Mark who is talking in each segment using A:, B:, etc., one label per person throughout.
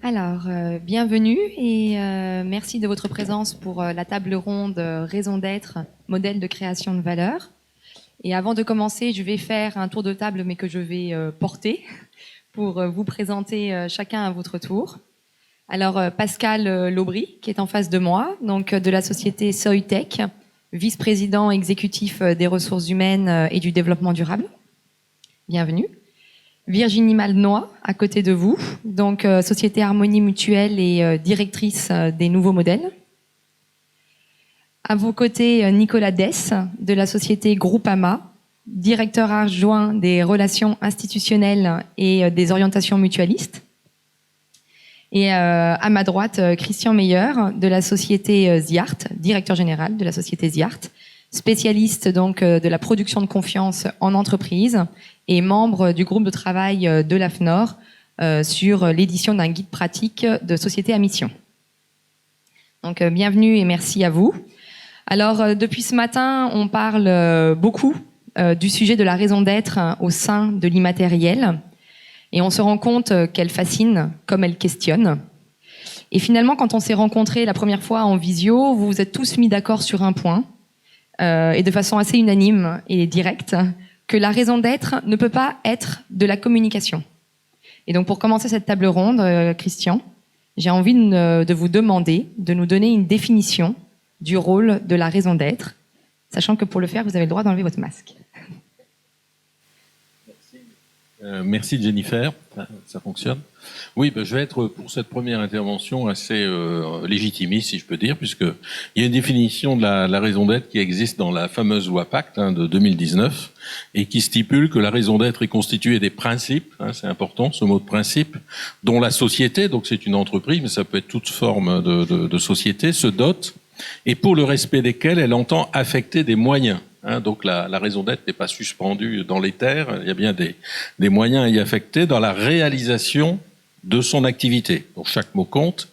A: Alors, bienvenue et merci de votre présence pour la table ronde Raison d'être, modèle de création de valeur. Et avant de commencer, je vais faire un tour de table, mais que je vais porter pour vous présenter chacun à votre tour. Alors, Pascal Laubry, qui est en face de moi, donc de la société Soytech, vice-président exécutif des ressources humaines et du développement durable. Bienvenue. Virginie Malnois, à côté de vous, donc Société Harmonie Mutuelle et directrice des nouveaux modèles. À vos côtés, Nicolas Dess, de la société Groupama, directeur adjoint des relations institutionnelles et des orientations mutualistes. Et à ma droite, Christian Meyer, de la société Ziart, directeur général de la société Ziart, spécialiste donc de la production de confiance en entreprise et membre du groupe de travail de l'AFNOR sur l'édition d'un guide pratique de société à mission. Donc bienvenue et merci à vous. Alors depuis ce matin, on parle beaucoup du sujet de la raison d'être au sein de l'immatériel et on se rend compte qu'elle fascine comme elle questionne. Et finalement, quand on s'est rencontrés la première fois en visio, vous vous êtes tous mis d'accord sur un point et de façon assez unanime et directe, que la raison d'être ne peut pas être de la communication. Et donc pour commencer cette table ronde, Christian, j'ai envie de vous demander de nous donner une définition du rôle de la raison d'être, sachant que pour le faire, vous avez le droit d'enlever votre masque.
B: Merci Jennifer, ça fonctionne. Oui, je vais être pour cette première intervention assez légitimiste, si je peux dire, puisqu'il y a une définition de la raison d'être qui existe dans la fameuse loi Pacte de 2019 et qui stipule que la raison d'être est constituée des principes, c'est important ce mot de principe, dont la société, donc c'est une entreprise, mais ça peut être toute forme de société, se dote, et pour le respect desquels elle entend affecter des moyens. Donc la raison d'être n'est pas suspendue dans l'éther, il y a bien des moyens à y affecter dans la réalisation de son activité. Donc chaque mot compte,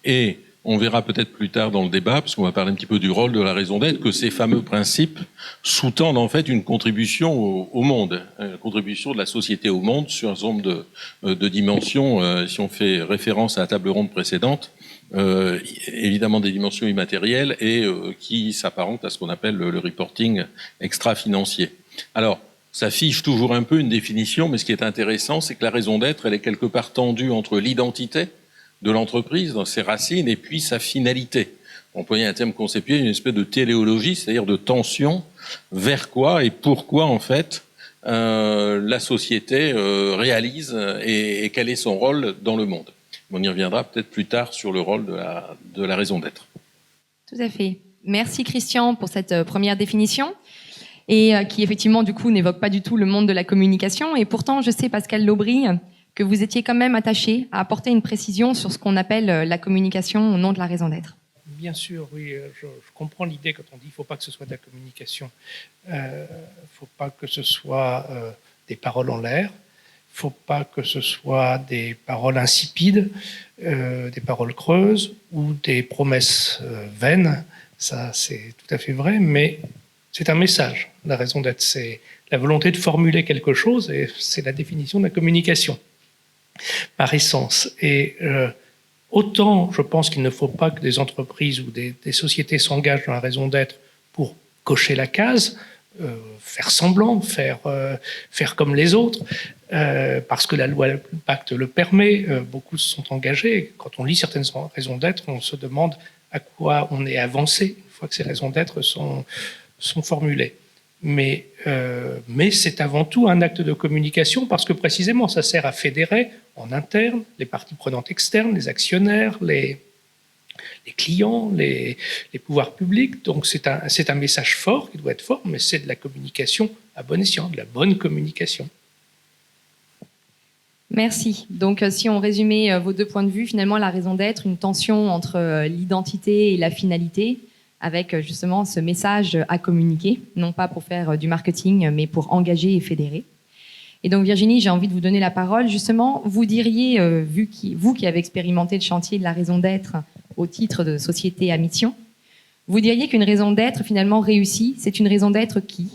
B: et on verra peut-être plus tard dans le débat, parce qu'on va parler un petit peu du rôle de la raison d'être, que ces fameux principes sous-tendent en fait une contribution au monde, une contribution de la société au monde sur un certain nombre de dimensions, si on fait référence à la table ronde précédente, évidemment des dimensions immatérielles et qui s'apparentent à ce qu'on appelle le reporting extra-financier. Alors, ça fiche toujours un peu une définition, mais ce qui est intéressant, c'est que la raison d'être, elle est quelque part tendue entre l'identité de l'entreprise, dans ses racines, et puis sa finalité. On peut y un terme conceptuel, une espèce de téléologie, c'est-à-dire de tension vers quoi et pourquoi, en fait, la société réalise et quel est son rôle dans le monde. On y reviendra peut-être plus tard sur le rôle de la raison d'être.
A: Tout à fait. Merci Christian pour cette première définition et qui effectivement du coup n'évoque pas du tout le monde de la communication. Et pourtant, je sais, Pascal Laubry, que vous étiez quand même attaché à apporter une précision sur ce qu'on appelle la communication au nom de la raison d'être.
C: Bien sûr, oui, je comprends l'idée quand on dit qu'il ne faut pas que ce soit de la communication. Il ne faut pas que ce soit des paroles en l'air. Il ne faut pas que ce soit des paroles insipides, des paroles creuses ou des promesses vaines. Ça, c'est tout à fait vrai, mais c'est un message. La raison d'être, c'est la volonté de formuler quelque chose et c'est la définition de la communication, par essence. Et autant, je pense qu'il ne faut pas que des entreprises ou des sociétés s'engagent dans la raison d'être pour cocher la case, faire semblant, faire comme les autres, parce que la loi Pacte le permet, beaucoup se sont engagés. Quand on lit certaines raisons d'être, on se demande à quoi on est avancé une fois que ces raisons d'être sont formulées. Mais c'est avant tout un acte de communication parce que précisément ça sert à fédérer en interne les parties prenantes externes, les actionnaires, les clients, les pouvoirs publics. Donc c'est un message fort qui doit être fort, mais c'est de la communication à bon escient, de la bonne communication.
A: Merci. Donc si on résumait vos deux points de vue, finalement la raison d'être, une tension entre l'identité et la finalité, avec justement ce message à communiquer, non pas pour faire du marketing, mais pour engager et fédérer. Et donc Virginie, j'ai envie de vous donner la parole. Justement, vous diriez, vous qui avez expérimenté le chantier de la raison d'être au titre de société à mission, vous diriez qu'une raison d'être finalement réussie, c'est une raison d'être qui ?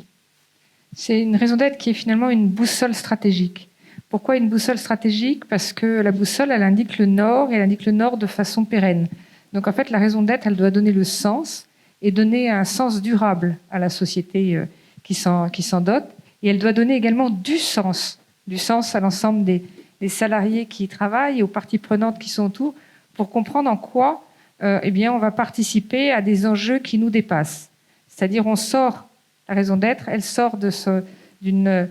D: C'est une raison d'être qui est finalement une boussole stratégique. Pourquoi une boussole stratégique? Parce que la boussole, elle indique le nord, et elle indique le nord de façon pérenne. Donc en fait, la raison d'être, elle doit donner le sens et donner un sens durable à la société qui s'en dote. Et elle doit donner également du sens à l'ensemble des salariés qui y travaillent et aux parties prenantes qui sont autour, pour comprendre en quoi eh bien, on va participer à des enjeux qui nous dépassent. C'est-à-dire, la raison d'être, elle sort d'un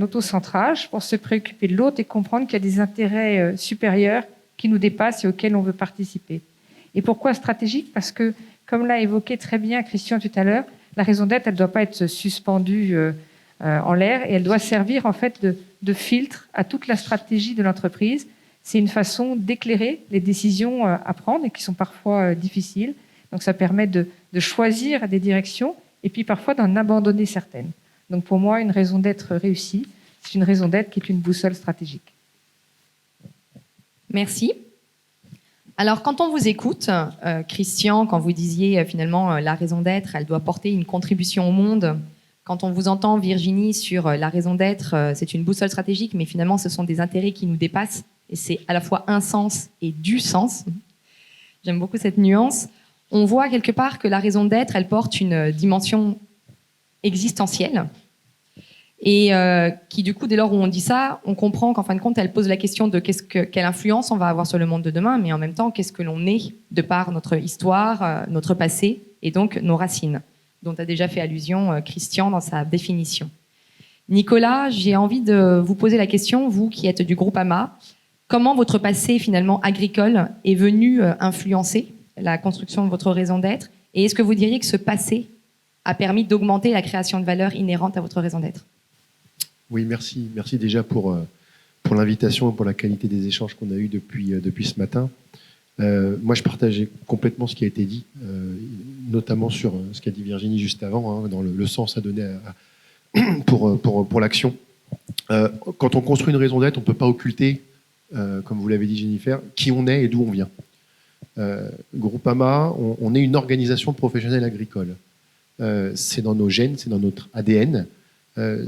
D: autocentrage pour se préoccuper de l'autre et comprendre qu'il y a des intérêts supérieurs qui nous dépassent et auxquels on veut participer. Et pourquoi stratégique? Parce que, comme l'a évoqué très bien Christian tout à l'heure, la raison d'être, elle ne doit pas être suspendue en l'air, et elle doit servir en fait de filtre à toute la stratégie de l'entreprise. C'est une façon d'éclairer les décisions à prendre et qui sont parfois difficiles. Donc ça permet de choisir des directions et puis parfois d'en abandonner certaines. Donc pour moi, une raison d'être réussie, c'est une raison d'être qui est une boussole stratégique.
A: Merci. Alors, quand on vous écoute, Christian, quand vous disiez finalement la raison d'être, elle doit porter une contribution au monde. Quand on vous entend, Virginie, sur la raison d'être, c'est une boussole stratégique, mais finalement, ce sont des intérêts qui nous dépassent. Et c'est à la fois un sens et du sens. J'aime beaucoup cette nuance. On voit quelque part que la raison d'être, elle porte une dimension existentielle. Et qui, du coup, dès lors où on dit ça, on comprend qu'en fin de compte, elle pose la question de quelle influence on va avoir sur le monde de demain, mais en même temps, qu'est-ce que l'on est de par notre histoire, notre passé, et donc nos racines, dont a déjà fait allusion Christian dans sa définition. Nicolas, j'ai envie de vous poser la question, vous qui êtes du groupe AMA, comment votre passé finalement agricole est venu influencer la construction de votre raison d'être, et est-ce que vous diriez que ce passé a permis d'augmenter la création de valeur inhérente à votre raison d'être?
E: Oui, merci. Merci déjà pour l'invitation et pour la qualité des échanges qu'on a eus depuis ce matin. Moi, je partageais complètement ce qui a été dit, notamment sur ce qu'a dit Virginie juste avant, dans le sens à donner pour l'action. Quand on construit une raison d'être, on ne peut pas occulter, comme vous l'avez dit Jennifer, qui on est et d'où on vient. Groupama, on est une organisation professionnelle agricole. C'est dans nos gènes, c'est dans notre ADN.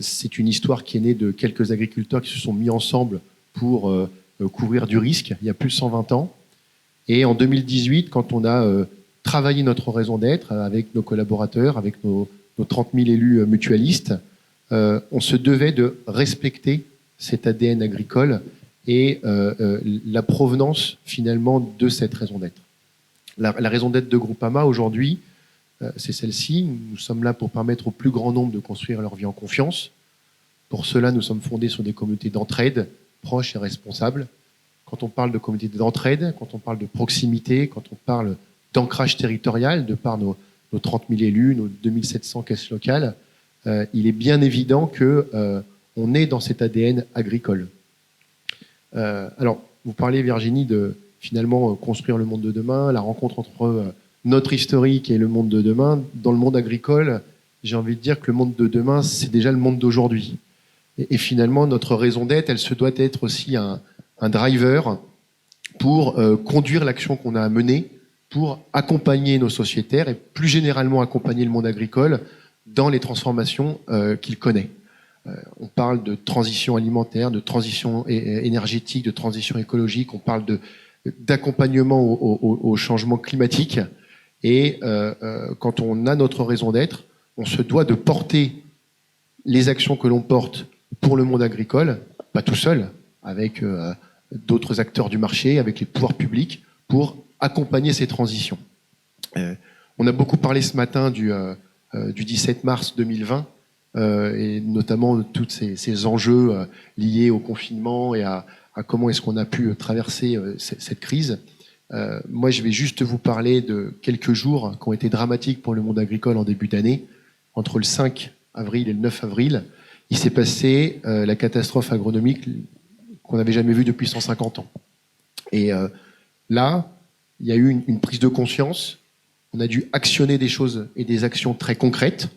E: C'est une histoire qui est née de quelques agriculteurs qui se sont mis ensemble pour couvrir du risque, il y a plus de 120 ans. Et en 2018, quand on a travaillé notre raison d'être avec nos collaborateurs, avec nos 30 000 élus mutualistes, on se devait de respecter cet ADN agricole et la provenance finalement de cette raison d'être. La raison d'être de Groupama aujourd'hui, c'est celle-ci. Nous sommes là pour permettre au plus grand nombre de construire leur vie en confiance. Pour cela, nous sommes fondés sur des communautés d'entraide, proches et responsables. Quand on parle de communautés d'entraide, quand on parle de proximité, quand on parle d'ancrage territorial, de par nos 30 000 élus, nos 2700 caisses locales, il est bien évident qu'on est dans cet ADN agricole. Alors, vous parlez, Virginie, de finalement construire le monde de demain, la rencontre entre notre historique et le monde de demain. Dans le monde agricole, j'ai envie de dire que le monde de demain, c'est déjà le monde d'aujourd'hui. Et finalement, notre raison d'être, elle se doit être aussi un driver pour conduire l'action qu'on a à mener, pour accompagner nos sociétaires et plus généralement accompagner le monde agricole dans les transformations qu'il connaît. On parle de transition alimentaire, de transition énergétique, de transition écologique, on parle d'accompagnement au changement climatique. Et quand on a notre raison d'être, on se doit de porter les actions que l'on porte pour le monde agricole, pas tout seul, avec d'autres acteurs du marché, avec les pouvoirs publics, pour accompagner ces transitions. On a beaucoup parlé ce matin du 17 mars 2020, et notamment de tous ces enjeux liés au confinement et à comment est-ce qu'on a pu traverser cette crise. Moi, je vais juste vous parler de quelques jours qui ont été dramatiques pour le monde agricole en début d'année. Entre le 5 avril et le 9 avril, il s'est passé la catastrophe agronomique qu'on n'avait jamais vue depuis 150 ans. Et là, il y a eu une prise de conscience. On a dû actionner des choses et des actions très concrètes.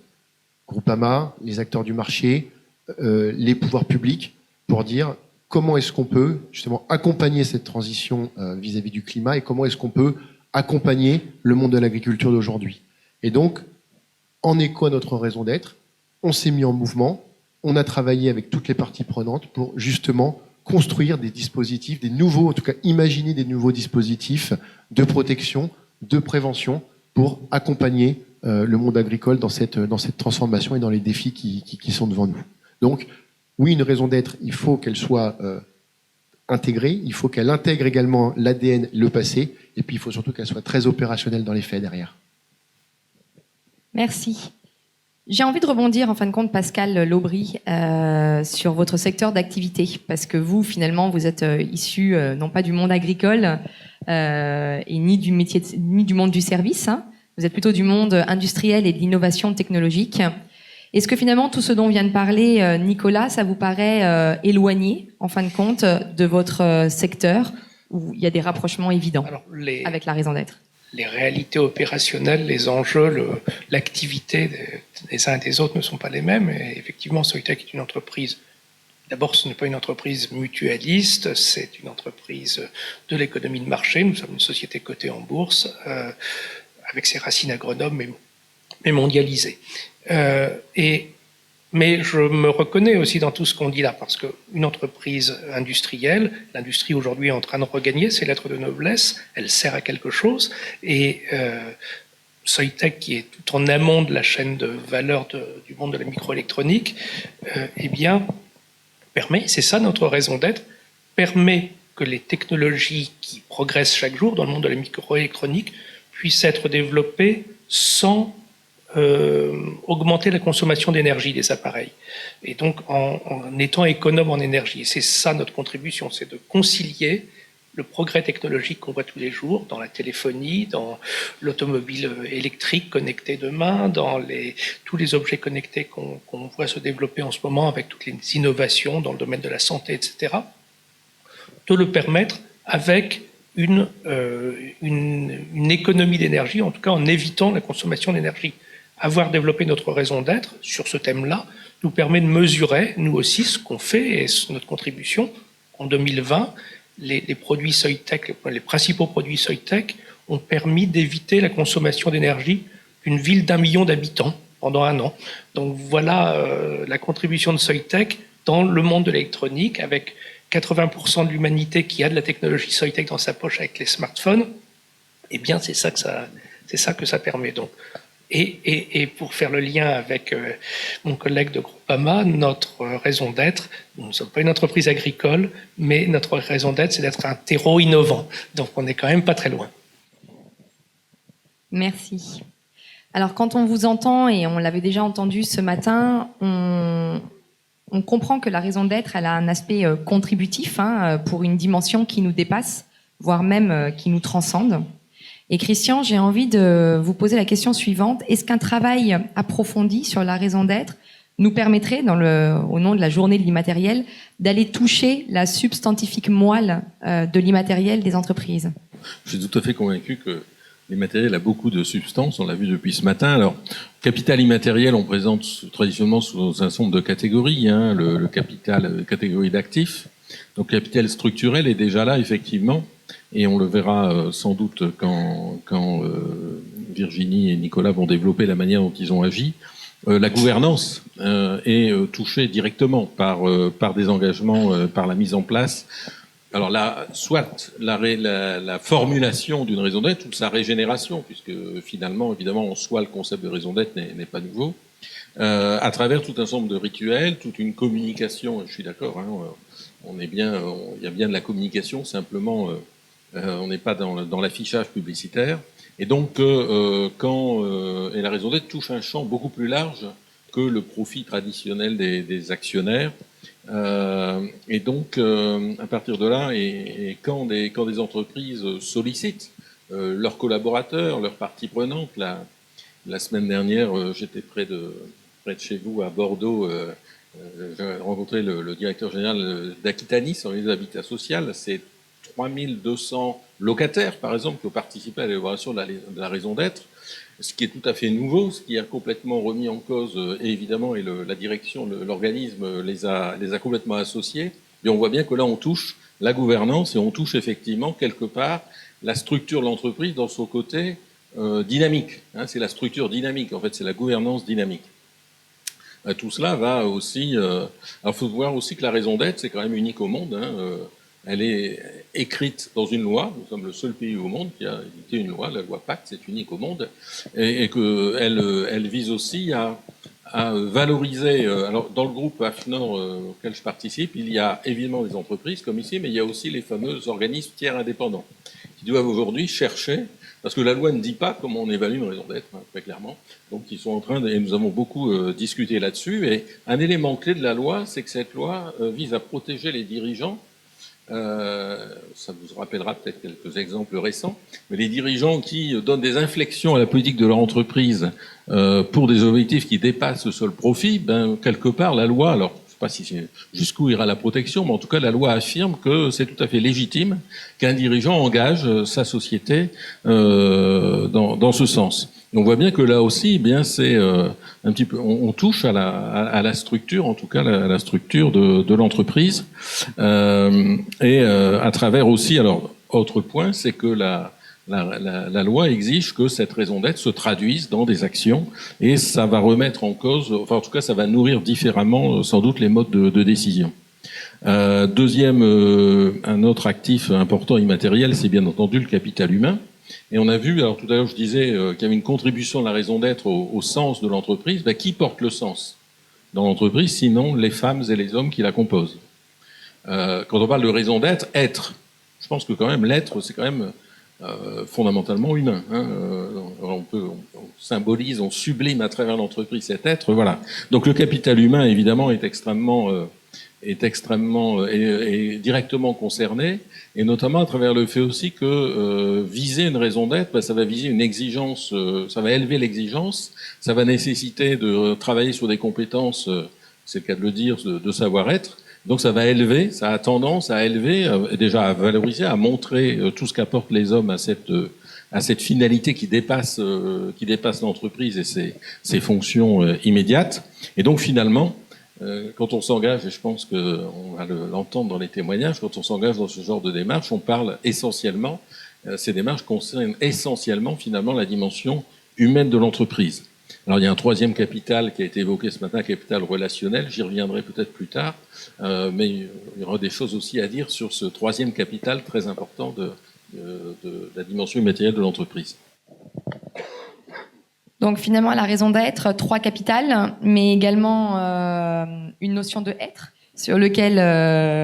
E: Groupama, les acteurs du marché, les pouvoirs publics, pour dire comment est-ce qu'on peut justement accompagner cette transition vis-à-vis du climat et comment est-ce qu'on peut accompagner le monde de l'agriculture d'aujourd'hui. Et donc, en écho à notre raison d'être, on s'est mis en mouvement on a travaillé avec toutes les parties prenantes pour justement construire des dispositifs, des nouveaux, en tout cas imaginer des nouveaux dispositifs de protection, de prévention pour accompagner le monde agricole dans cette transformation et dans les défis qui sont devant nous. Donc, oui, une raison d'être, il faut qu'elle soit intégrée, il faut qu'elle intègre également l'ADN, le passé, et puis il faut surtout qu'elle soit très opérationnelle dans les faits derrière.
A: Merci. J'ai envie de rebondir, en fin de compte, Pascal Laubry, sur votre secteur d'activité, parce que vous, finalement, vous êtes issu non pas du monde agricole et ni du métier, ni du monde du service. Hein. Vous êtes plutôt du monde industriel et de l'innovation technologique. Est-ce que finalement tout ce dont vient de parler Nicolas, ça vous paraît éloigné, en fin de compte, de votre secteur, où il y a des rapprochements évidents avec la raison d'être?
C: Les réalités opérationnelles, les enjeux, l'activité des uns et des autres ne sont pas les mêmes. Et effectivement, Soitec est une entreprise. D'abord, ce n'est pas une entreprise mutualiste, c'est une entreprise de l'économie de marché. Nous sommes une société cotée en bourse, avec ses racines à Grenoble, mais mondialisée. Mais je me reconnais aussi dans tout ce qu'on dit là, parce qu'une entreprise industrielle, l'industrie aujourd'hui est en train de regagner ses lettres de noblesse, elle sert à quelque chose, et Soitec, qui est tout en amont de la chaîne de valeur du monde de la microélectronique, eh bien, permet, c'est ça notre raison d'être, permet que les technologies qui progressent chaque jour dans le monde de la microélectronique puissent être développées sans augmenter la consommation d'énergie des appareils. Et donc, en étant économe en énergie. Et c'est ça notre contribution, c'est de concilier le progrès technologique qu'on voit tous les jours dans la téléphonie, dans l'automobile électrique connectée demain, dans tous les objets connectés qu'on voit se développer en ce moment avec toutes les innovations dans le domaine de la santé, etc., de le permettre avec une économie d'énergie, en tout cas en évitant la consommation d'énergie. Avoir développé notre raison d'être sur ce thème-là nous permet de mesurer, nous aussi, ce qu'on fait et notre contribution. En 2020, les produits Soitec, les principaux produits Soitec ont permis d'éviter la consommation d'énergie d'une ville d'1 million d'habitants pendant 1 an. Donc voilà la contribution de Soitec dans le monde de l'électronique, avec 80% de l'humanité qui a de la technologie Soitec dans sa poche avec les smartphones. Eh bien, c'est ça que ça permet. Donc, et pour faire le lien avec mon collègue de Groupama, notre raison d'être, nous ne sommes pas une entreprise agricole, mais notre raison d'être, c'est d'être un terreau innovant. Donc on n'est quand même pas très loin.
A: Merci. Alors quand on vous entend, et on l'avait déjà entendu ce matin, on comprend que la raison d'être, elle a un aspect contributif pour une dimension qui nous dépasse, voire même qui nous transcende. Et Christian, j'ai envie de vous poser la question suivante. Est-ce qu'un travail approfondi sur la raison d'être nous permettrait, au nom de la journée de l'immatériel, d'aller toucher la substantifique moelle de l'immatériel des entreprises?
B: Je suis tout à fait convaincu que l'immatériel a beaucoup de substance, on l'a vu depuis ce matin. Alors, capital immatériel, on présente traditionnellement sous un certain nombre de catégories, le capital, catégorie d'actifs. Donc, capital structurel est déjà là, effectivement. Et on le verra sans doute quand Virginie et Nicolas vont développer la manière dont ils ont agi. La gouvernance est touchée directement par des engagements, par la mise en place. Alors là, soit la formulation d'une raison d'être ou sa régénération, puisque finalement, évidemment, en soi, le concept de raison d'être n'est pas nouveau, à travers tout un ensemble de rituels, toute une communication. Je suis d'accord, il y a bien de la communication, simplement. On n'est pas dans l'affichage publicitaire. Et donc, et la raison d'être touche un champ beaucoup plus large que le profit traditionnel des actionnaires. Et donc, à partir de là, et quand des entreprises sollicitent leurs collaborateurs, leurs parties prenantes, la semaine dernière, j'étais près de chez vous, à Bordeaux, j'ai rencontré le directeur général d'Aquitanis, organisme d'habitat social. C'est 3200 locataires, par exemple, qui ont participé à l'élaboration de la raison d'être, ce qui est tout à fait nouveau, ce qui a complètement remis en cause, et évidemment, et la direction, l'organisme les a complètement associés. Et on voit bien que là, on touche la gouvernance et on touche effectivement, quelque part, la structure de l'entreprise dans son côté dynamique. C'est la structure dynamique, en fait, c'est la gouvernance dynamique. tout cela va aussi... alors, il faut voir aussi que la raison d'être, c'est quand même unique au monde. Elle est écrite dans une loi. Nous sommes le seul pays au monde qui a édité une loi, la loi Pacte, c'est unique au monde. Et qu'elle vise aussi à valoriser... alors, dans le groupe AFNOR auquel je participe, il y a évidemment des entreprises comme ici, mais il y a aussi les fameux organismes tiers indépendants qui doivent aujourd'hui chercher... Parce que la loi ne dit pas comment on évalue une raison d'être, très clairement. Donc, ils sont en train et nous avons beaucoup discuté là-dessus. Et un élément clé de la loi, c'est que cette loi vise à protéger les dirigeants. Ça vous rappellera peut-être quelques exemples récents. Mais les dirigeants qui donnent des inflexions à la politique de leur entreprise pour des objectifs qui dépassent le seul profit, quelque part, la loi, alors, je ne sais pas si jusqu'où ira la protection, mais en tout cas, la loi affirme que c'est tout à fait légitime qu'un dirigeant engage sa société dans ce sens. Et on voit bien que là aussi, eh bien, c'est un petit peu, on touche à la structure, en tout cas, la structure de l'entreprise, et à travers aussi, alors, autre point, c'est que la loi exige que cette raison d'être se traduise dans des actions et ça va remettre en cause, enfin en tout cas ça va nourrir différemment sans doute les modes de décision. Deuxième, un autre actif important immatériel, c'est bien entendu le capital humain. Et on a vu, alors tout à l'heure je disais qu'il y avait une contribution de la raison d'être au sens de l'entreprise. Qui porte le sens dans l'entreprise, sinon les femmes et les hommes qui la composent. Quand on parle de raison d'être, être, je pense que quand même l'être, c'est quand même fondamentalement humain. On symbolise, on sublime à travers l'entreprise cet être. Voilà. Donc le capital humain, évidemment, est directement concerné, et notamment à travers le fait aussi que viser une raison d'être, ça va viser une exigence, ça va élever l'exigence, ça va nécessiter de travailler sur des compétences, c'est le cas de le dire, de savoir-être. Donc ça va élever, ça a tendance à élever, déjà à valoriser, à montrer tout ce qu'apportent les hommes à cette finalité qui dépasse l'entreprise et ses fonctions immédiates. Et donc finalement, quand on s'engage, et je pense qu'on va l'entendre dans les témoignages, quand on s'engage dans ce genre de démarche, on parle essentiellement, ces démarches concernent essentiellement finalement la dimension humaine de l'entreprise. Alors il y a un troisième capital qui a été évoqué ce matin, capital relationnel, j'y reviendrai peut-être plus tard, mais il y aura des choses aussi à dire sur ce troisième capital très important de la dimension immatérielle de l'entreprise.
A: Donc finalement, la raison d'être, 3 capitales, mais également une notion de être sur lequel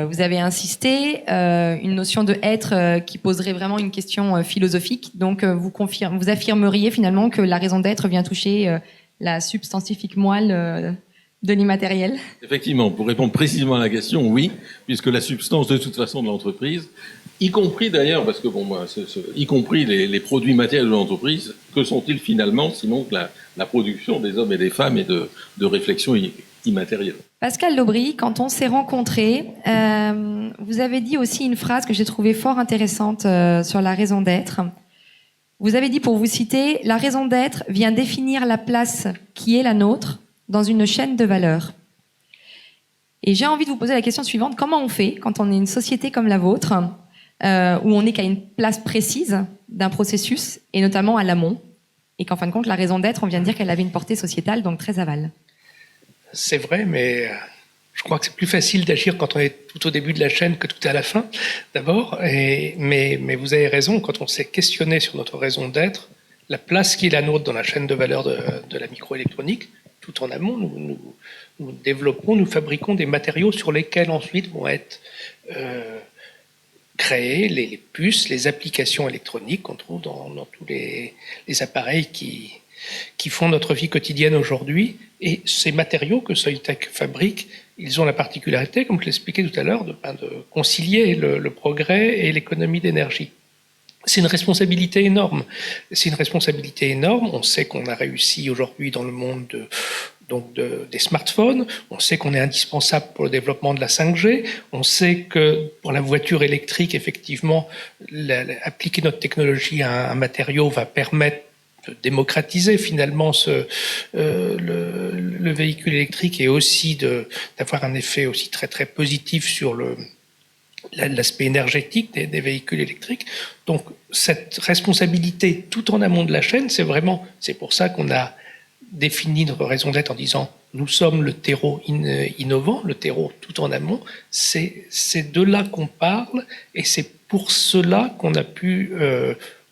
A: vous avez insisté, une notion de être qui poserait vraiment une question philosophique. Donc vous affirmeriez finalement que la raison d'être vient toucher la substantifique moelle de l'immatériel.
B: Effectivement, pour répondre précisément à la question, oui, puisque la substance de toute façon de l'entreprise, y compris d'ailleurs, parce que y compris les produits matériels de l'entreprise, que sont-ils finalement, sinon que la production des hommes et des femmes et de réflexion immatérielle.
A: Pascal Laubry, quand on s'est rencontrés, vous avez dit aussi une phrase que j'ai trouvée fort intéressante sur la raison d'être. Vous avez dit, pour vous citer, « La raison d'être vient définir la place qui est la nôtre dans une chaîne de valeurs ». Et j'ai envie de vous poser la question suivante. Comment on fait quand on est une société comme la vôtre, où on n'est qu'à une place précise d'un processus, et notamment à l'amont, et qu'en fin de compte, la raison d'être, on vient de dire qu'elle avait une portée sociétale, donc très aval.
C: C'est vrai, mais je crois que c'est plus facile d'agir quand on est tout au début de la chaîne que tout à la fin, d'abord. Mais vous avez raison, quand on s'est questionné sur notre raison d'être, la place qui est la nôtre dans la chaîne de valeur de la microélectronique, tout en amont, nous développons, nous fabriquons des matériaux sur lesquels ensuite vont être créées les puces, les applications électroniques qu'on trouve dans tous les appareils qui font notre vie quotidienne aujourd'hui. Et ces matériaux que Soitec fabrique, ils ont la particularité, comme je l'expliquais tout à l'heure, de concilier le progrès et l'économie d'énergie. C'est une responsabilité énorme. C'est une responsabilité énorme. On sait qu'on a réussi aujourd'hui dans le monde des smartphones. On sait qu'on est indispensable pour le développement de la 5G. On sait que pour la voiture électrique, effectivement, appliquer notre technologie à un matériau va permettre de démocratiser finalement le véhicule électrique et aussi d'avoir un effet aussi très très positif sur l'aspect énergétique des véhicules électriques. Donc cette responsabilité tout en amont de la chaîne, c'est pour ça qu'on a défini notre raison d'être en disant nous sommes le terreau innovant, le terreau tout en amont. C'est de là qu'on parle et c'est pour cela qu'on a pu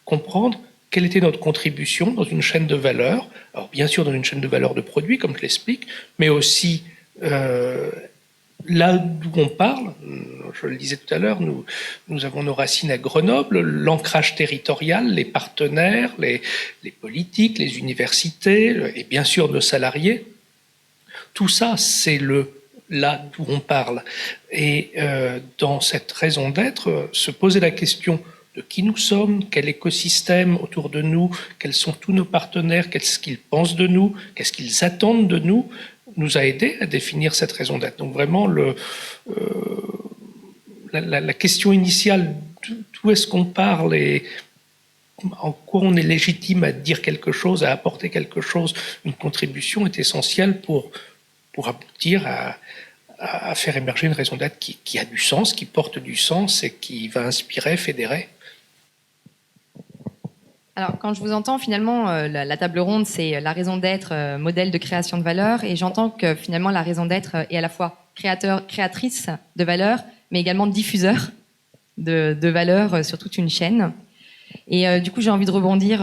C: comprendre quelle était notre contribution dans une chaîne de valeur. Alors bien sûr dans une chaîne de valeur de produits, comme je l'explique, mais aussi là d'où on parle, je le disais tout à l'heure, nous avons nos racines à Grenoble, l'ancrage territorial, les partenaires, les politiques, les universités et bien sûr nos salariés. Tout ça, c'est là d'où on parle. Et dans cette raison d'être, se poser la question de qui nous sommes, quel écosystème autour de nous, quels sont tous nos partenaires, qu'est-ce qu'ils pensent de nous, qu'est-ce qu'ils attendent de nous a aidé à définir cette raison d'être. Donc vraiment, la question initiale, d'où est-ce qu'on parle et en quoi on est légitime à dire quelque chose, à apporter quelque chose, une contribution est essentielle pour aboutir à faire émerger une raison d'être qui a du sens, qui porte du sens et qui va inspirer, fédérer.
A: Alors, quand je vous entends, finalement, la table ronde, c'est la raison d'être, modèle de création de valeur, et j'entends que finalement, la raison d'être est à la fois créatrice de valeur, mais également diffuseur de valeur sur toute une chaîne. Et du coup, j'ai envie de rebondir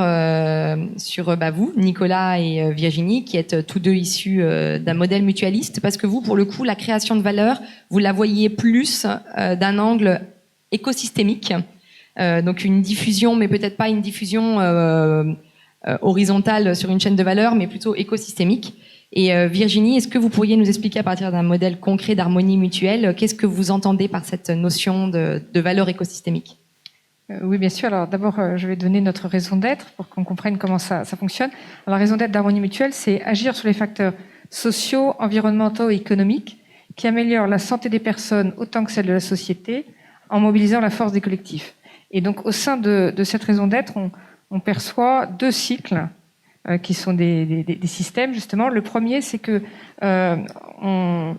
A: sur vous, Nicolas et Virginie, qui êtes tous deux issus d'un modèle mutualiste, parce que vous, pour le coup, la création de valeur, vous la voyez plus d'un angle écosystémique. Donc une diffusion, mais peut-être pas une diffusion horizontale sur une chaîne de valeur, mais plutôt écosystémique. Et Virginie, est-ce que vous pourriez nous expliquer à partir d'un modèle concret d'harmonie mutuelle, qu'est-ce que vous entendez par cette notion de valeur écosystémique ?
D: Oui, bien sûr. Alors d'abord, je vais donner notre raison d'être pour qu'on comprenne comment ça fonctionne. Alors, la raison d'être d'harmonie mutuelle, c'est agir sur les facteurs sociaux, environnementaux et économiques qui améliorent la santé des personnes autant que celle de la société en mobilisant la force des collectifs. Et donc, au sein de cette raison d'être, on perçoit deux cycles qui sont des systèmes, justement. Le premier, c'est que on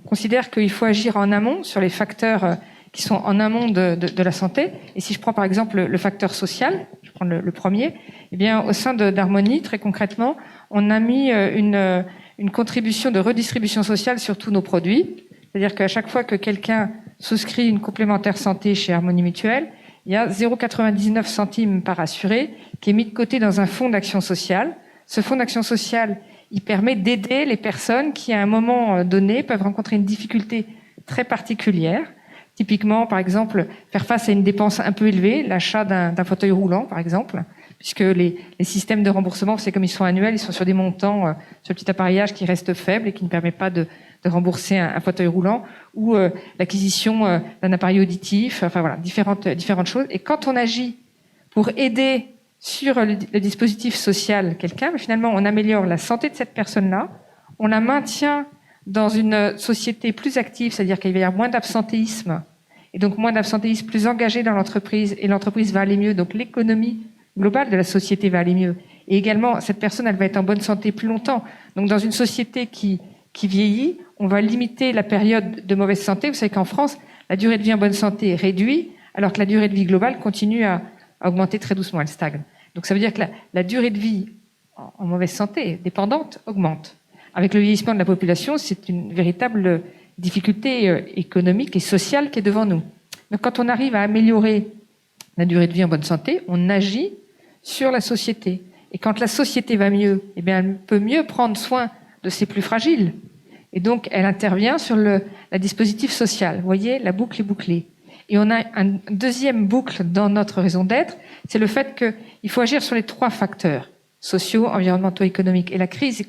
D: considère qu'il faut agir en amont sur les facteurs qui sont en amont de la santé. Et si je prends par exemple le facteur social, je prends le premier, eh bien, au sein d'Harmonie, très concrètement, on a mis une contribution de redistribution sociale sur tous nos produits. C'est-à-dire qu'à chaque fois que quelqu'un souscrit une complémentaire santé chez Harmonie Mutuelle, il y a 0,99 centimes par assuré qui est mis de côté dans un fonds d'action sociale. Ce fonds d'action sociale, il permet d'aider les personnes qui, à un moment donné, peuvent rencontrer une difficulté très particulière. Typiquement, par exemple, faire face à une dépense un peu élevée, l'achat d'un fauteuil roulant, par exemple, puisque les systèmes de remboursement, c'est comme ils sont annuels, ils sont sur des montants, sur le petit appareillage qui reste faible et qui ne permet pas de rembourser un fauteuil roulant, ou l'acquisition d'un appareil auditif, enfin voilà, différentes choses. Et quand on agit pour aider sur le dispositif social quelqu'un, finalement, on améliore la santé de cette personne-là, on la maintient dans une société plus active, c'est-à-dire qu'il va y avoir moins d'absentéisme, et donc moins d'absentéisme, plus engagé dans l'entreprise, et l'entreprise va aller mieux, donc l'économie globale de la société va aller mieux. Et également, cette personne, elle va être en bonne santé plus longtemps. Donc dans une société qui vieillit, on va limiter la période de mauvaise santé. Vous savez qu'en France, la durée de vie en bonne santé est réduite, alors que la durée de vie globale continue à augmenter très doucement, elle stagne. Donc ça veut dire que la durée de vie en mauvaise santé, dépendante, augmente. Avec le vieillissement de la population, c'est une véritable difficulté économique et sociale qui est devant nous. Donc quand on arrive à améliorer la durée de vie en bonne santé, on agit sur la société. Et quand la société va mieux, eh bien, elle peut mieux prendre soin de ses plus fragiles. Et donc, elle intervient sur le dispositif social. Vous voyez, la boucle est bouclée. Et on a une deuxième boucle dans notre raison d'être, c'est le fait qu'il faut agir sur les trois facteurs sociaux, environnementaux, économiques. Et la crise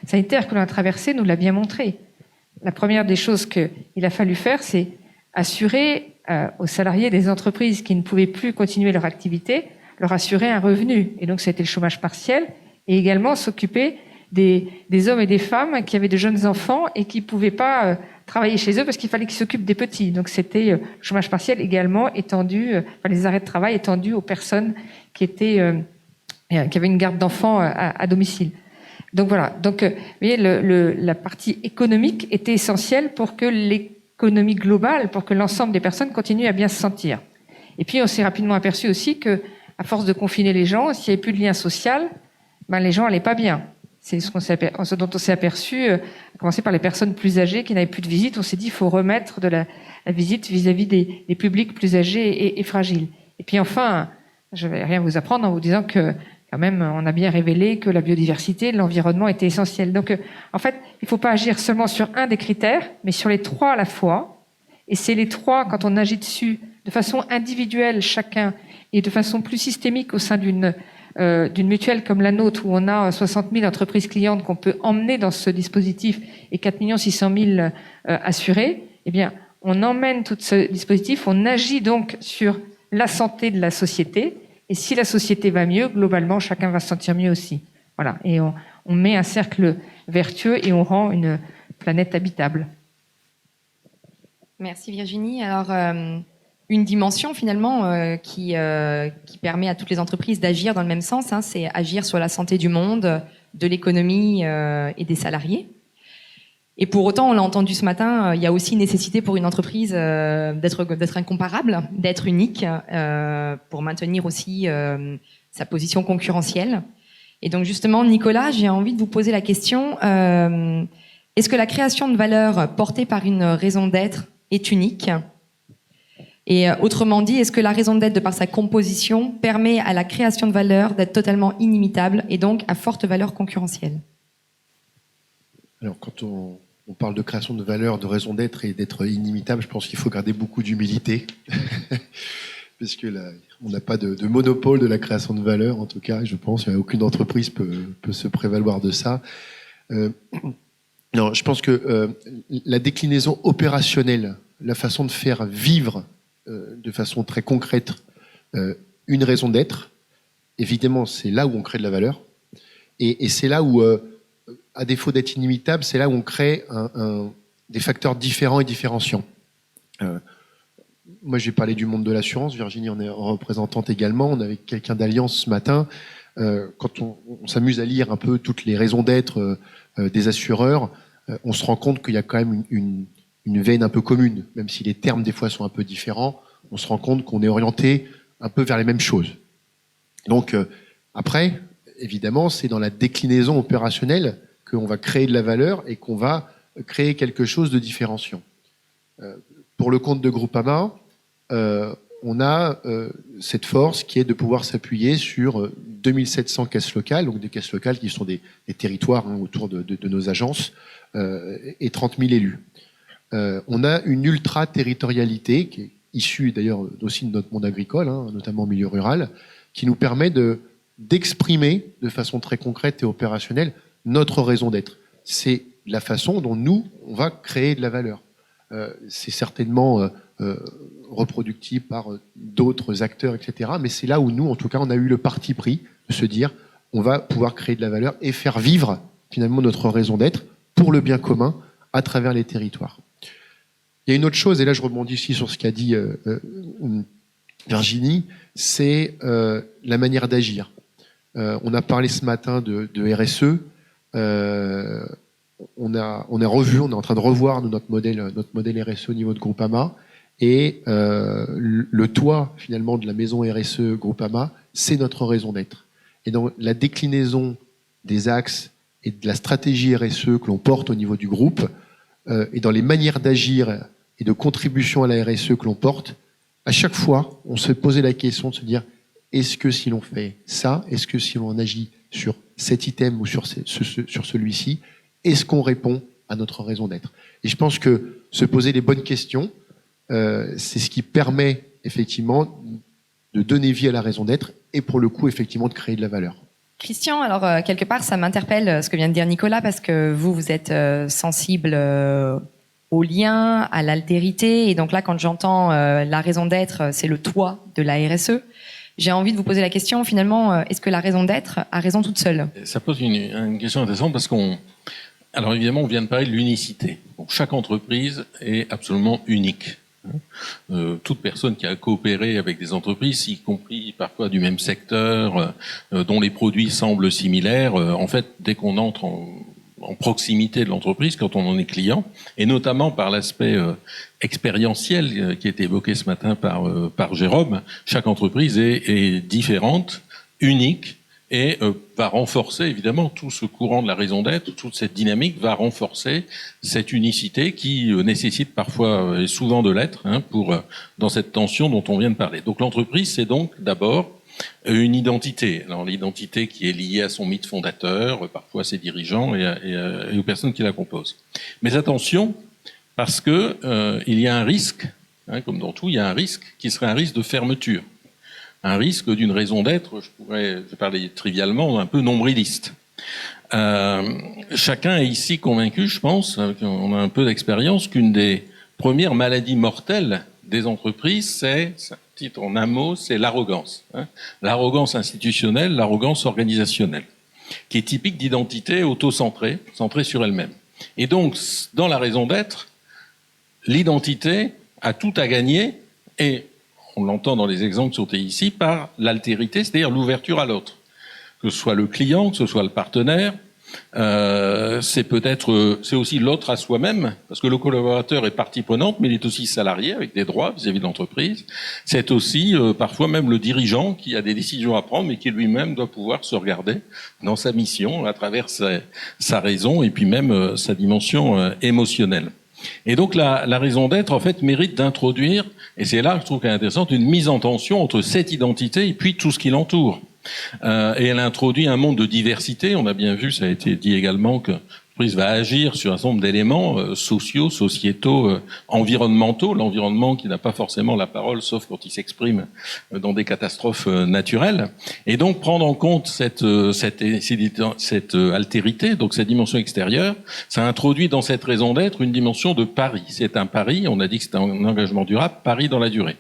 D: sanitaire que l'on a traversée nous l'a bien montré. La première des choses qu'il a fallu faire, c'est assurer aux salariés des entreprises qui ne pouvaient plus continuer leur activité, leur assurer un revenu. Et donc, ça a été le chômage partiel. Et également s'occuper des hommes et des femmes qui avaient de jeunes enfants et qui ne pouvaient pas travailler chez eux parce qu'il fallait qu'ils s'occupent des petits. Donc, c'était le chômage partiel également étendu, les arrêts de travail étendus aux personnes qui avaient une garde d'enfants à domicile. Donc voilà. Donc, vous voyez, la partie économique était essentielle pour que l'économie globale, pour que l'ensemble des personnes continuent à bien se sentir. Et puis, on s'est rapidement aperçu aussi que, à force de confiner les gens, s'il n'y avait plus de lien social, les gens n'allaient pas bien. C'est ce dont on s'est aperçu, à commencer par les personnes plus âgées qui n'avaient plus de visite. On s'est dit, il faut remettre de la visite vis-à-vis des publics plus âgés et fragiles. Et puis enfin, je vais rien vous apprendre en vous disant que quand même, on a bien révélé que la biodiversité, l'environnement étaient essentiels. Donc, en fait, il ne faut pas agir seulement sur un des critères, mais sur les trois à la fois. Et c'est les trois, quand on agit dessus de façon individuelle chacun et de façon plus systémique au sein d'une mutuelle comme la nôtre, où on a 60 000 entreprises clientes qu'on peut emmener dans ce dispositif et 4 600 000 assurés, eh bien, on emmène tout ce dispositif, on agit donc sur la santé de la société. Et si la société va mieux, globalement, chacun va se sentir mieux aussi. Voilà. Et on met un cercle vertueux et on rend une planète habitable.
A: Merci Virginie. Alors, une dimension finalement qui permet à toutes les entreprises d'agir dans le même sens, hein, c'est agir sur la santé du monde, de l'économie et des salariés. Et pour autant, on l'a entendu ce matin, il y a aussi nécessité pour une entreprise d'être incomparable, d'être unique, pour maintenir aussi sa position concurrentielle. Et donc justement, Nicolas, j'ai envie de vous poser la question, est-ce que la création de valeur portée par une raison d'être est unique ? Et autrement dit, est-ce que la raison d'être, de par sa composition, permet à la création de valeur d'être totalement inimitable et donc à forte valeur concurrentielle ?
E: Alors, quand on parle de création de valeur, de raison d'être et d'être inimitable, je pense qu'il faut garder beaucoup d'humilité, puisque là, on n'a pas de monopole de la création de valeur, en tout cas, je pense, aucune entreprise peut se prévaloir de ça. Non, je pense que la déclinaison opérationnelle, la façon de faire vivre de façon très concrète une raison d'être, évidemment, c'est là où on crée de la valeur, et c'est là où à défaut d'être inimitable, c'est là où on crée des facteurs différents et différenciants. Moi, j'ai parlé du monde de l'assurance. Virginie en est représentante également. On avait quelqu'un d'Alliance ce matin. Quand on s'amuse à lire un peu toutes les raisons d'être des assureurs, on se rend compte qu'il y a quand même une veine un peu commune. Même si les termes, des fois, sont un peu différents, on se rend compte qu'on est orienté un peu vers les mêmes choses. Donc, après, évidemment, c'est dans la déclinaison opérationnelle qu'on va créer de la valeur et qu'on va créer quelque chose de différenciant. Pour le compte de Groupama, on a cette force qui est de pouvoir s'appuyer sur 2700 caisses locales, donc des caisses locales qui sont des territoires autour de nos agences, et 30 000 élus. On a une ultra-territorialité qui est issue d'ailleurs aussi de notre monde agricole, notamment au milieu rural, qui nous permet d'exprimer de façon très concrète et opérationnelle notre raison d'être. C'est la façon dont nous, on va créer de la valeur. C'est certainement reproductible par d'autres acteurs, etc. Mais c'est là où nous, en tout cas, on a eu le parti pris de se dire on va pouvoir créer de la valeur et faire vivre finalement notre raison d'être pour le bien commun à travers les territoires. Il y a une autre chose, et là je rebondis ici sur ce qu'a dit Virginie, c'est la manière d'agir. On a parlé ce matin de RSE. On est en train de revoir notre modèle RSE au niveau de Groupama, et le toit finalement de la maison RSE Groupama, c'est notre raison d'être. Et dans la déclinaison des axes et de la stratégie RSE que l'on porte au niveau du groupe, et dans les manières d'agir et de contribution à la RSE que l'on porte, à chaque fois, on se posait la question de se dire est-ce que si l'on fait ça, est-ce que si l'on agit sur cet item ou sur celui-ci, est-ce qu'on répond à notre raison d'être? Et je pense que se poser les bonnes questions, c'est ce qui permet effectivement de donner vie à la raison d'être et pour le coup effectivement de créer de la valeur.
A: Christian, alors quelque part ça m'interpelle ce que vient de dire Nicolas, parce que vous êtes sensible au lien, à l'altérité, et donc là quand j'entends la raison d'être, c'est le toit de la RSE. J'ai envie de vous poser la question, finalement, est-ce que la raison d'être a raison toute seule? Ça
B: pose une question intéressante parce alors évidemment, on vient de parler de l'unicité. Donc, chaque entreprise est absolument unique. Toute personne qui a coopéré avec des entreprises, y compris parfois du même secteur, dont les produits semblent similaires, en fait, dès qu'on entre en proximité de l'entreprise, quand on en est client, et notamment par l'aspect expérientiel qui a été évoqué ce matin par Jérôme, chaque entreprise est différente, unique, et va renforcer évidemment tout ce courant de la raison d'être, toute cette dynamique va renforcer cette unicité qui nécessite parfois et souvent de l'être pour dans cette tension dont on vient de parler. Donc l'entreprise, c'est donc d'abord une identité. Alors l'identité qui est liée à son mythe fondateur, parfois à ses dirigeants et aux personnes qui la composent. Mais attention, parce que il y a un risque, comme dans tout, il y a un risque qui serait un risque de fermeture. Un risque d'une raison d'être, je vais parler trivialement, un peu nombriliste. Chacun est ici convaincu, je pense, on a un peu d'expérience, qu'une des premières maladies mortelles des entreprises, c'est, titre en un mot, c'est l'arrogance. L'arrogance institutionnelle, l'arrogance organisationnelle, qui est typique d'identité auto-centrée, centrée sur elle-même. Et donc, dans la raison d'être, l'identité a tout à gagner, et on l'entend dans les exemples qui sont ici, par l'altérité, c'est-à-dire l'ouverture à l'autre. Que ce soit le client, que ce soit le partenaire, c'est aussi l'autre à soi-même, parce que le collaborateur est partie prenante, mais il est aussi salarié avec des droits vis-à-vis de l'entreprise. C'est aussi parfois même le dirigeant qui a des décisions à prendre, mais qui lui-même doit pouvoir se regarder dans sa mission à travers sa raison et puis même sa dimension émotionnelle. Et donc la raison d'être, en fait, mérite d'introduire, et c'est là que je trouve qu'elle est intéressante, une mise en tension entre cette identité et puis tout ce qui l'entoure. Et elle introduit un monde de diversité. On a bien vu, ça a été dit également, que l'entreprise va agir sur un certain nombre d'éléments sociaux, sociétaux, environnementaux. L'environnement qui n'a pas forcément la parole, sauf quand il s'exprime dans des catastrophes naturelles. Et donc prendre en compte cette altérité, donc cette dimension extérieure, ça introduit dans cette raison d'être une dimension de pari. C'est un pari, on a dit que c'est un engagement durable, pari dans la durée.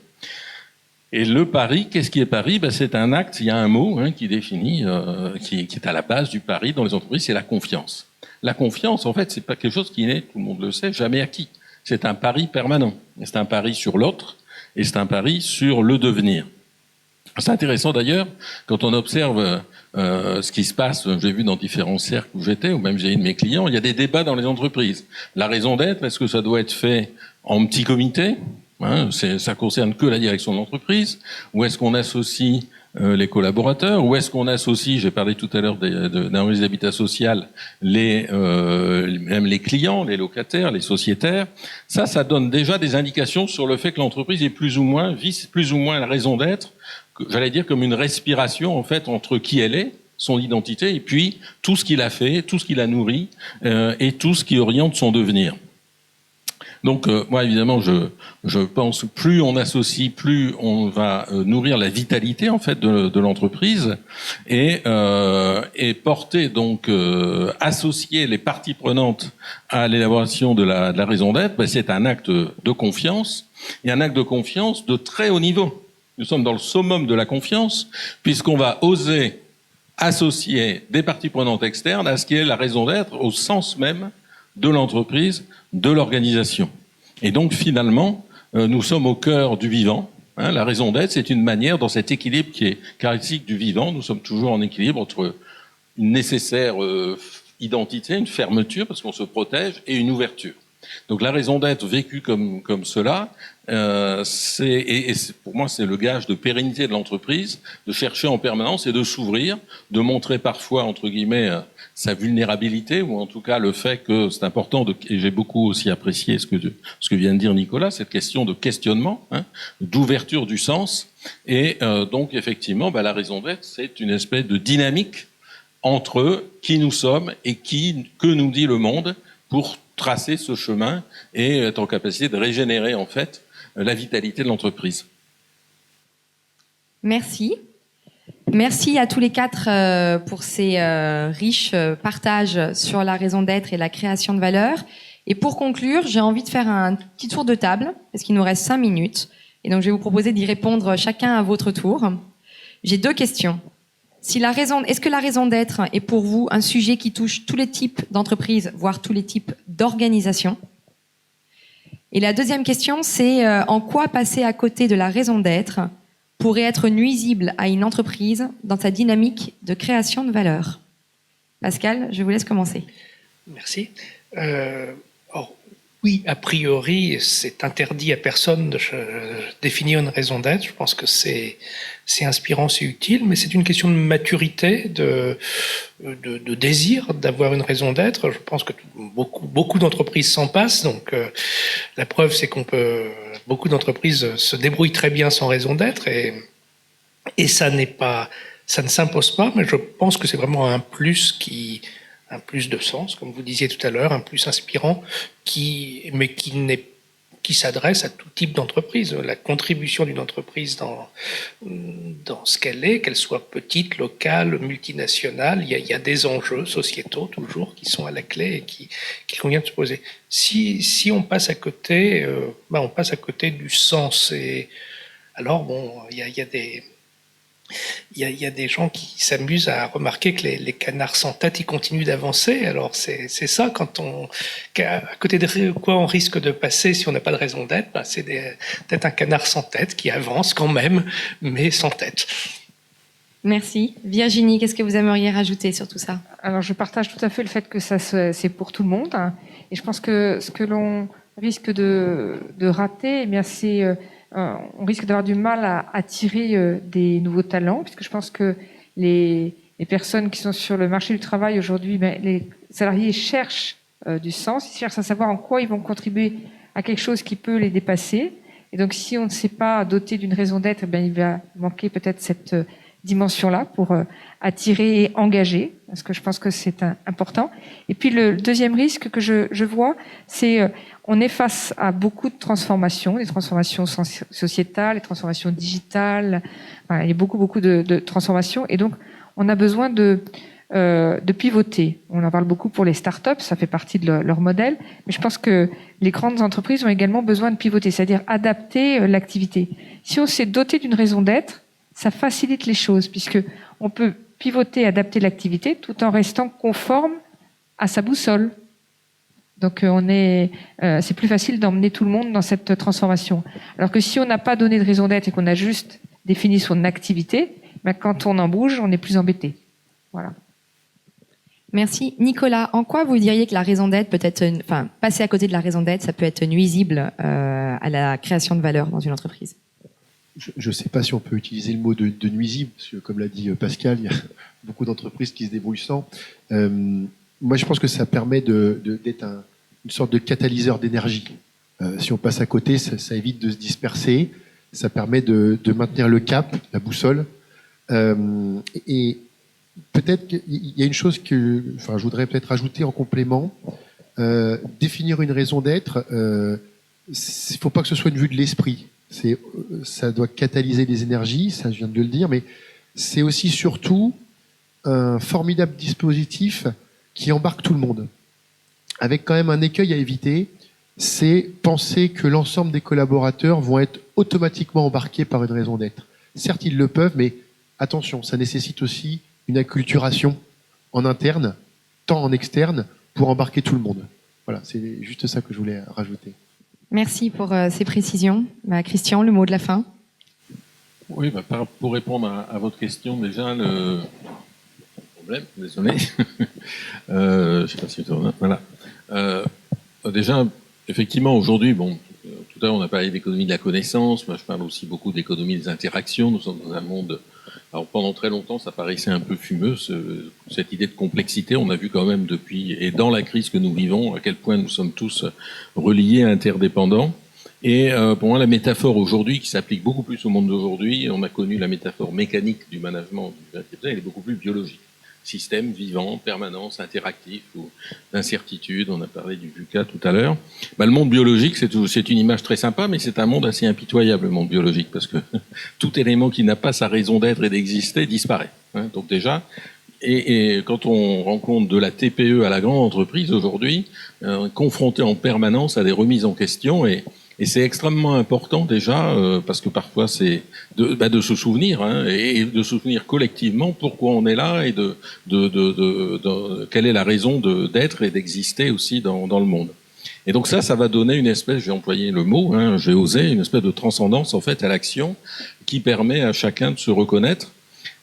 B: Et le pari, qu'est-ce qui est pari? C'est un acte, il y a un mot qui définit, qui est à la base du pari dans les entreprises, c'est la confiance. La confiance, en fait, c'est pas quelque chose qui n'est, tout le monde le sait, jamais acquis. C'est un pari permanent. C'est un pari sur l'autre et c'est un pari sur le devenir. C'est intéressant d'ailleurs, quand on observe ce qui se passe, j'ai vu dans différents cercles où j'étais, ou même j'ai eu de mes clients, il y a des débats dans les entreprises. La raison d'être, est-ce que ça doit être fait en petit comité? Ça concerne que la direction de l'entreprise, ou est-ce qu'on associe les collaborateurs, ou est-ce qu'on associe, j'ai parlé tout à l'heure d'un risque d'habitat social, même les clients, les locataires, les sociétaires. Ça donne déjà des indications sur le fait que l'entreprise est vise plus ou moins la raison d'être, j'allais dire comme une respiration en fait entre qui elle est, son identité, et puis tout ce qu'il a fait, tout ce qu'il a nourri, et tout ce qui oriente son devenir. Donc, moi, évidemment, je pense plus on associe, plus on va nourrir la vitalité en fait de l'entreprise et porter donc associer les parties prenantes à l'élaboration de la raison d'être. C'est un acte de confiance et un acte de confiance de très haut niveau. Nous sommes dans le summum de la confiance puisqu'on va oser associer des parties prenantes externes à ce qui est la raison d'être au sens même de l'entreprise, de l'organisation. Et donc finalement, nous sommes au cœur du vivant. La raison d'être, c'est une manière, dans cet équilibre qui est caractéristique du vivant, nous sommes toujours en équilibre entre une nécessaire identité, une fermeture, parce qu'on se protège, et une ouverture. Donc la raison d'être vécue comme cela, pour moi c'est le gage de pérennité de l'entreprise, de chercher en permanence et de s'ouvrir, de montrer parfois entre guillemets sa vulnérabilité ou en tout cas le fait que c'est important et j'ai beaucoup aussi apprécié ce que vient de dire Nicolas, cette question de questionnement, d'ouverture du sens et donc effectivement la raison d'être c'est une espèce de dynamique entre qui nous sommes et que nous dit le monde pour tracer ce chemin et être en capacité de régénérer en fait la vitalité de l'entreprise.
A: Merci. Merci à tous les quatre pour ces riches partages sur la raison d'être et la création de valeur. Et pour conclure, j'ai envie de faire un petit tour de table, parce qu'il nous reste 5 minutes. Et donc, je vais vous proposer d'y répondre chacun à votre tour. J'ai 2 questions. Est-ce que la raison d'être est pour vous un sujet qui touche tous les types d'entreprises, voire tous les types d'organisations? Et la deuxième question, c'est en quoi passer à côté de la raison d'être pourrait être nuisible à une entreprise dans sa dynamique de création de valeur? Pascal, je vous laisse commencer.
C: Merci. Oui, a priori, c'est interdit à personne de définir une raison d'être. Je pense que c'est inspirant, c'est utile, mais c'est une question de maturité, de désir d'avoir une raison d'être. Je pense que beaucoup d'entreprises s'en passent. Donc, la preuve, c'est beaucoup d'entreprises se débrouillent très bien sans raison d'être, et ça ne s'impose pas. Mais je pense que c'est vraiment un plus de sens, comme vous disiez tout à l'heure, un plus inspirant, qui s'adresse à tout type d'entreprise. La contribution d'une entreprise dans ce qu'elle soit petite, locale, multinationale, il y a des enjeux sociétaux toujours qui sont à la clé et qu'il convient de se poser. Si on passe à côté, on passe à côté du sens. Et alors bon, il y a des gens qui s'amusent à remarquer que les canards sans tête, ils continuent d'avancer. Alors c'est ça, à côté de quoi on risque de passer si on n'a pas de raison d'être, c'est peut-être un canard sans tête qui avance quand même, mais sans tête.
A: Merci. Virginie, qu'est-ce que vous aimeriez rajouter sur tout ça?
D: Alors, je partage tout à fait le fait que c'est pour tout le monde. Et je pense que ce que l'on risque de rater, eh bien, on risque d'avoir du mal à attirer des nouveaux talents, puisque je pense que les personnes qui sont sur le marché du travail aujourd'hui, les salariés cherchent du sens, ils cherchent à savoir en quoi ils vont contribuer à quelque chose qui peut les dépasser. Et donc, si on ne sait pas doter d'une raison d'être, il va manquer peut-être cette dimension-là pour attirer et engager, parce que je pense que c'est important. Et puis le deuxième risque que je vois, c'est on est face à beaucoup de transformations, des transformations sociétales, des transformations digitales, il y a beaucoup de transformations, et donc on a besoin de pivoter. On en parle beaucoup pour les startups, ça fait partie de leur modèle, mais je pense que les grandes entreprises ont également besoin de pivoter, c'est-à-dire adapter l'activité. Si on s'est doté d'une raison d'être, ça facilite les choses, puisque on peut pivoter, adapter l'activité, tout en restant conforme à sa boussole. Donc c'est plus facile d'emmener tout le monde dans cette transformation. Alors que si on n'a pas donné de raison d'être et qu'on a juste défini son activité, quand on en bouge, on est plus embêté. Voilà.
A: Merci. Nicolas, en quoi vous diriez que la raison d'être peut être, passer à côté de la raison d'être, ça peut être nuisible à la création de valeur dans une entreprise?
E: Je ne sais pas si on peut utiliser le mot de nuisible, parce que comme l'a dit Pascal, il y a beaucoup d'entreprises qui se débrouillent sans. Moi, je pense que ça permet d'être une sorte de catalyseur d'énergie. Si on passe à côté, ça évite de se disperser, ça permet de maintenir le cap, la boussole. Et peut-être qu'il y a une chose que je voudrais peut-être ajouter en complément. Définir une raison d'être, il ne faut pas que ce soit une vue de l'esprit. Ça doit catalyser les énergies, ça je viens de le dire, mais c'est aussi surtout un formidable dispositif qui embarque tout le monde. Avec quand même un écueil à éviter, c'est penser que l'ensemble des collaborateurs vont être automatiquement embarqués par une raison d'être. Certes, ils le peuvent, mais attention, ça nécessite aussi une acculturation en interne, tant en externe, pour embarquer tout le monde. Voilà, c'est juste ça que je voulais rajouter.
A: Merci pour ces précisions. Christian, le mot de la fin.
B: Oui, pour répondre à votre question, déjà, le problème, désolé, je ne sais pas si voilà. Déjà, effectivement, aujourd'hui, tout à l'heure, on a parlé d'économie de la connaissance, moi je parle aussi beaucoup d'économie des interactions, nous sommes dans un monde... Alors pendant très longtemps, ça paraissait un peu fumeux, cette idée de complexité. On a vu quand même depuis, et dans la crise que nous vivons, à quel point nous sommes tous reliés, interdépendants. Et pour moi, la métaphore aujourd'hui, qui s'applique beaucoup plus au monde d'aujourd'hui, on a connu la métaphore mécanique du management, elle est beaucoup plus biologique. Système vivant, permanence, interactif ou d'incertitude. On a parlé du VUCA tout à l'heure. Le monde biologique, c'est une image très sympa, mais c'est un monde assez impitoyable, le monde biologique, parce que tout élément qui n'a pas sa raison d'être et d'exister disparaît. Donc déjà, et quand on rencontre de la TPE à la grande entreprise aujourd'hui, confronté en permanence à des remises en question et c'est extrêmement important déjà, parce que parfois c'est de se souvenir, et de se souvenir collectivement pourquoi on est là et quelle est la raison d'être et d'exister aussi dans le monde. Et donc ça va donner une espèce, j'ai employé le mot, j'ai osé, une espèce de transcendance en fait à l'action qui permet à chacun de se reconnaître.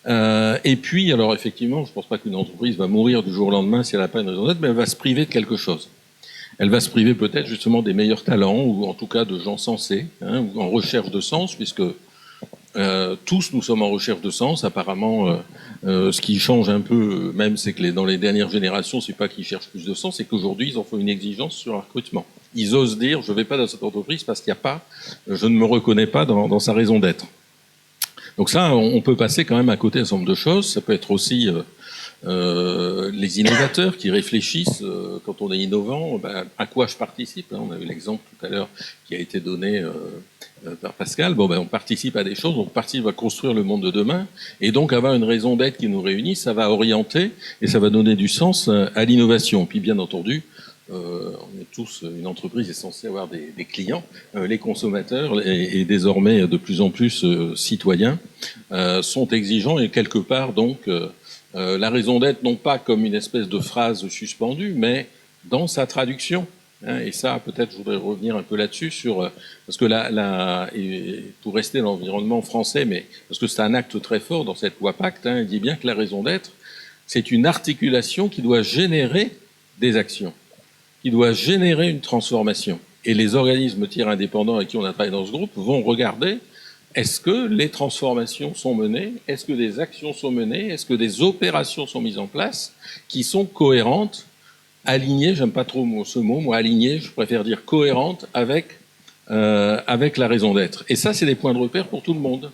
B: Et puis, alors effectivement, je ne pense pas qu'une entreprise va mourir du jour au lendemain si elle n'a pas une raison d'être, mais elle va se priver de quelque chose. elle va se priver peut-être justement des meilleurs talents, ou en tout cas de gens sensés, hein, ou en recherche de sens, puisque tous nous sommes en recherche de sens. Apparemment, ce qui change un peu, même, c'est que dans les dernières générations, c'est pas qu'ils cherchent plus de sens, c'est qu'aujourd'hui, ils en font une exigence sur le recrutement. Ils osent dire, je vais pas dans cette entreprise parce qu'il n'y a pas, je ne me reconnais pas dans sa raison d'être. Donc ça, on peut passer quand même à côté d'un certain nombre de choses. Ça peut être aussi les innovateurs qui réfléchissent quand on est innovant, à quoi je participe. On a eu l'exemple tout à l'heure qui a été donné par Pascal. On participe à des choses, on participe à construire le monde de demain, et donc avoir une raison d'être qui nous réunit, ça va orienter et ça va donner du sens à l'innovation. Puis bien entendu, on est tous, une entreprise est censée avoir des clients, les consommateurs et désormais de plus en plus citoyens sont exigeants, et quelque part donc la raison d'être, non pas comme une espèce de phrase suspendue, mais dans sa traduction. Et ça, peut-être, je voudrais revenir un peu là-dessus, parce que et pour rester dans l'environnement français, mais parce que c'est un acte très fort dans cette loi Pacte, il dit bien que la raison d'être, c'est une articulation qui doit générer des actions, qui doit générer une transformation. Et les organismes tiers indépendants avec qui on a travaillé dans ce groupe vont regarder, est-ce que les transformations sont menées, est-ce que des actions sont menées, est-ce que des opérations sont mises en place qui sont cohérentes, alignées, j'aime pas trop ce mot, moi alignées, je préfère dire cohérentes avec la raison d'être. Et ça, c'est des points de repère pour tout le monde.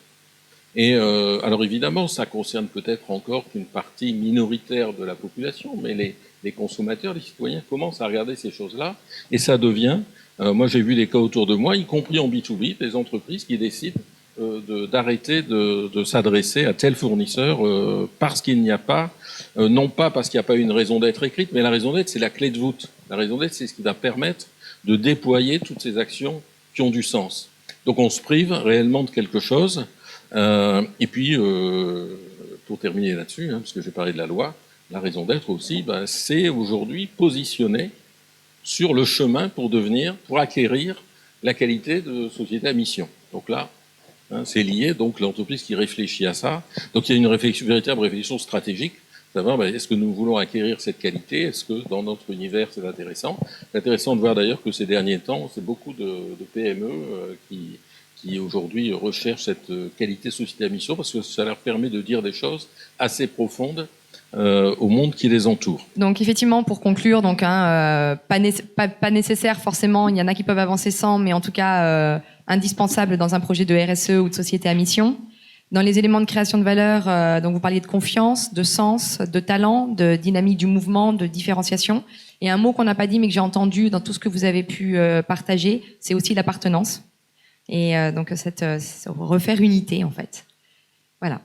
B: Et alors évidemment, ça concerne peut-être encore qu'une partie minoritaire de la population, mais les consommateurs, les citoyens commencent à regarder ces choses-là, et ça devient, moi j'ai vu des cas autour de moi, y compris en B2B, des entreprises qui décident d'arrêter de s'adresser à tel fournisseur parce qu'il n'y a pas, non pas parce qu'il n'y a pas une raison d'être écrite, mais la raison d'être, c'est la clé de voûte. La raison d'être, c'est ce qui va permettre de déployer toutes ces actions qui ont du sens. Donc on se prive réellement de quelque chose. Et puis, pour terminer là-dessus, parce que j'ai parlé de la loi, la raison d'être aussi, c'est aujourd'hui positionner sur le chemin pour acquérir la qualité de société à mission. Donc là, c'est lié, donc l'entreprise qui réfléchit à ça. Donc il y a une véritable réflexion stratégique, savoir est-ce que nous voulons acquérir cette qualité, est-ce que dans notre univers c'est intéressant. C'est intéressant de voir d'ailleurs que ces derniers temps, c'est beaucoup de PME qui aujourd'hui recherchent cette qualité société à mission, parce que ça leur permet de dire des choses assez profondes au monde qui les entoure.
A: Donc effectivement, pour conclure, donc pas nécessaire forcément, il y en a qui peuvent avancer sans, mais en tout cas indispensable dans un projet de RSE ou de société à mission. Dans les éléments de création de valeur, donc vous parliez de confiance, de sens, de talent, de dynamique du mouvement, de différenciation. Et un mot qu'on n'a pas dit mais que j'ai entendu dans tout ce que vous avez pu partager, c'est aussi l'appartenance. Et donc refaire unité en fait. Voilà.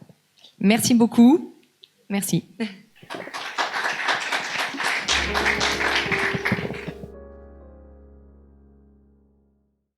A: Merci beaucoup. Merci.